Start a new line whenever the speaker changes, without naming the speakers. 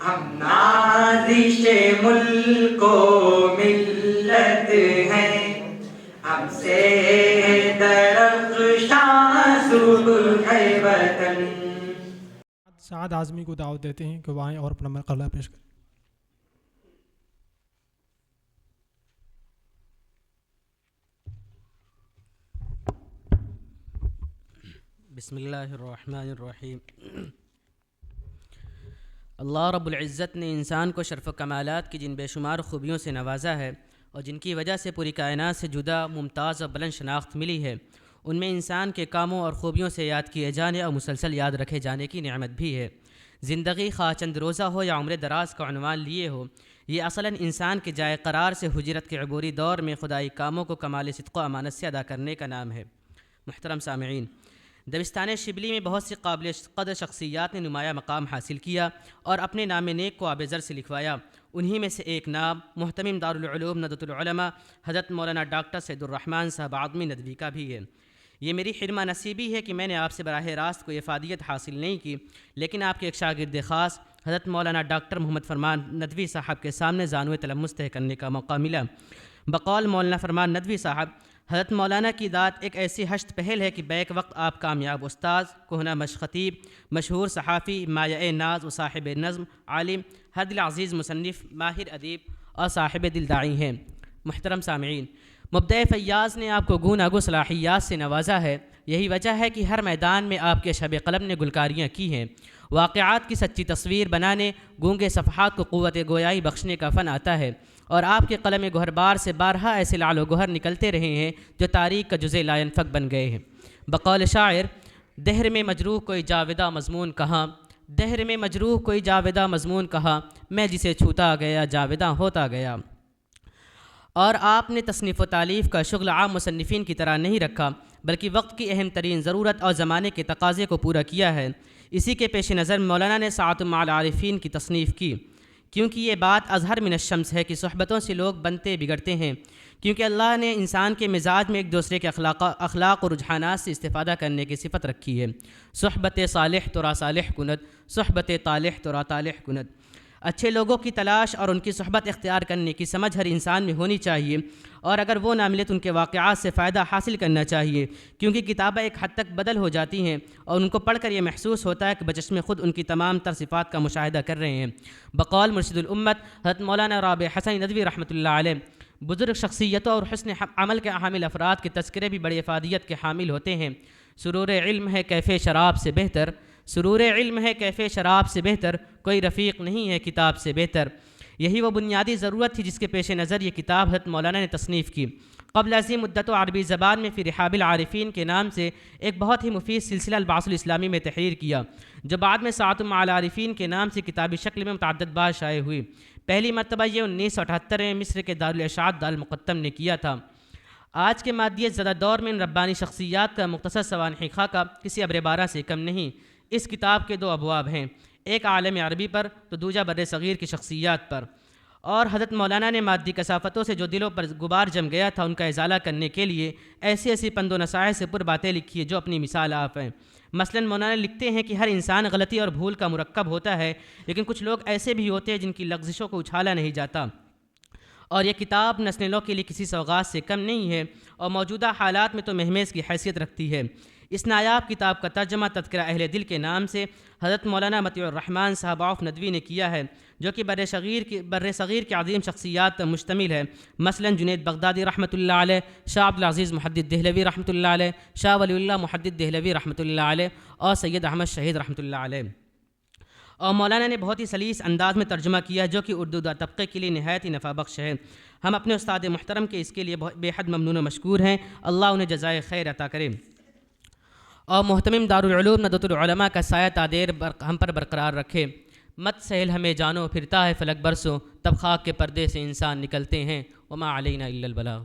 ہم نازش ملک و ملت ہیں، ہم سے درخشاں صبح وطن۔
سعد اعظمی کو دعوت دیتے ہیں کہ وہ آئیں اور اپنا مقالہ پیش کریں۔
بسم اللہ الرحمن الرحیم۔ اللہ رب العزت نے انسان کو شرف و کمالات کی جن بے شمار خوبیوں سے نوازا ہے اور جن کی وجہ سے پوری کائنات سے جدا، ممتاز اور بلند شناخت ملی ہے، ان میں انسان کے کاموں اور خوبیوں سے یاد کیے جانے اور مسلسل یاد رکھے جانے کی نعمت بھی ہے۔ زندگی خواہ چند روزہ ہو یا عمر دراز کا عنوان لیے ہو، یہ اصلاً انسان کے جائے قرار سے ہجرت کے عبوری دور میں خدائی کاموں کو کمال صدق و امانت سے ادا کرنے کا نام ہے۔ محترم سامعین، دبستان شبلی میں بہت سی قابل قدر شخصیات نے نمایاں مقام حاصل کیا اور اپنے نام نیک کو آب زر سے لکھوایا۔ انہی میں سے ایک نام محتمم دارالعلوم ندوۃ العلماء حضرت مولانا ڈاکٹر سید الرحمن صاحب اعظمی ندوی کا بھی ہے۔ یہ میری خدمہ نصیبی ہے کہ میں نے آپ سے براہ راست کوئی افادیت حاصل نہیں کی، لیکن آپ کے ایک شاگرد خاص حضرت مولانا ڈاکٹر محمد فرمان ندوی صاحب کے سامنے زانوِ تلمس طے کرنے کا موقع ملا۔ بقول مولانا فرمان ندوی صاحب، حضرت مولانا کی ذات ایک ایسی ہشت پہل ہے کہ بیک وقت آپ کامیاب استاذ، کہنہ خطیب، مشہور صحافی، مایہ ناز و صاحب نظم، عالم، ہر دل عزیز مصنف، ماہر ادیب اور صاحب دل داعی ہیں۔ محترم سامعین، مبدع فیاض نے آپ کو گوناگو صلاحیات سے نوازا ہے، یہی وجہ ہے کہ ہر میدان میں آپ کے شب قلم نے گلکاریاں کی ہیں۔ واقعات کی سچی تصویر بنانے، گونگے صفحات کو قوت گویائی بخشنے کا فن آتا ہے، اور آپ کے قلم گوہر بار سے بارہا ایسے لعل و گوہر نکلتے رہے ہیں جو تاریخ کا جزء لا ينفک بن گئے ہیں۔ بقول شاعر، دہر میں مجروح کوئی جاودہ مضمون کہاں، دہر میں مجروح کوئی جاودہ مضمون کہاں، میں جسے چھوتا گیا جاوداں ہوتا گیا۔ اور آپ نے تصنیف و تالیف کا شغل عام مصنفین کی طرح نہیں رکھا، بلکہ وقت کی اہم ترین ضرورت اور زمانے کے تقاضے کو پورا کیا ہے۔ اسی کے پیش نظر مولانا نے ساعۃ مع العارفین کی تصنیف کی، کیونکہ یہ بات اظہر من الشمس ہے کہ صحبتوں سے لوگ بنتے بگڑتے ہیں، کیونکہ اللہ نے انسان کے مزاج میں ایک دوسرے کے اخلاق و رجحانات سے استفادہ کرنے کی صفت رکھی ہے۔ صحبت صالح ترا صالح کند، صحبت طالح ترا طالح کند۔ اچھے لوگوں کی تلاش اور ان کی صحبت اختیار کرنے کی سمجھ ہر انسان میں ہونی چاہیے، اور اگر وہ نہ ملے تو ان کے واقعات سے فائدہ حاصل کرنا چاہیے، کیونکہ کتابیں ایک حد تک بدل ہو جاتی ہیں اور ان کو پڑھ کر یہ محسوس ہوتا ہے کہ بچشم خود ان کی تمام تر صفات کا مشاہدہ کر رہے ہیں۔ بقول مرشد الامت حضرت مولانا رابع حسن ندوی رحمۃ اللہ علیہ، بزرگ شخصیتوں اور حسن عمل کے حامل افراد کے تذکرے بھی بڑی افادیت کے حامل ہوتے ہیں۔ سرور علم ہے کیف شراب سے بہتر، سرور علم ہے کیف شراب سے بہتر، کوئی رفیق نہیں ہے کتاب سے بہتر۔ یہی وہ بنیادی ضرورت تھی جس کے پیش نظر یہ کتاب حضرت مولانا نے تصنیف کی۔ قبل ازیں مدت و عربی زبان میں فی رحاب العارفین کے نام سے ایک بہت ہی مفید سلسلہ البعث الاسلامی میں تحریر کیا، جو بعد میں ساعۃ مع العارفین کے نام سے کتابی شکل میں متعدد بار شائع ہوئی۔ پہلی مرتبہ یہ 1978 میں مصر کے دارالارشاد دارالمقتم نے کیا تھا۔ آج کے مادیت زدہ دور میں ان ربانی شخصیات کا مختصر سوانح خاکہ کسی ابر بارہ سے کم نہیں۔ اس کتاب کے دو ابواب ہیں، ایک عالم عربی پر تو دوسرا بر صغیر کی شخصیات پر، اور حضرت مولانا نے مادی کثافتوں سے جو دلوں پر غبار جم گیا تھا ان کا ازالہ کرنے کے لیے ایسی ایسی پند و نصائح سے پر باتیں لکھی ہیں جو اپنی مثال آپ ہیں۔ مثلاً مولانا لکھتے ہیں کہ ہر انسان غلطی اور بھول کا مرکب ہوتا ہے، لیکن کچھ لوگ ایسے بھی ہوتے ہیں جن کی لغزشوں کو اچھالا نہیں جاتا، اور یہ کتاب نسل نو کے لیے کسی سوغات سے کم نہیں ہے اور موجودہ حالات میں تو مہمیز کی حیثیت رکھتی ہے۔ اس نایاب کتاب کا ترجمہ تذکرہ اہل دل کے نام سے حضرت مولانا مطیع الرحمن صاحب عوف ندوی نے کیا ہے، جو کہ بر صغیر کی عظیم شخصیات پر مشتمل ہے، مثلاً جنید بغدادی رحمۃ اللہ علیہ، شاہ عبدالعزیز محدث دہلوی رحمۃ اللہ علیہ، شاہ ولی اللہ محدث دہلوی رحمۃ اللہ علیہ، اور سید احمد شہید رحمۃ اللہ علیہ۔ اور مولانا نے بہت ہی سلیس انداز میں ترجمہ کیا جو کہ اردو طبقے کے لیے نہایت ہی نفع بخش ہے۔ ہم اپنے استاد محترم کے اس کے لیے بے حد ممنون و مشکور ہیں، اللہ انہیں جزائے خیر عطا کرے، اور محتمم دارالعلوم ندوۃ العلماء کا سایہ تادیر ہم پر برقرار رکھے۔ مت سہل ہمیں جانو پھرتا ہے فلک برسوں، تب خاک کے پردے سے انسان نکلتے ہیں، وما علینا الا البلاغ۔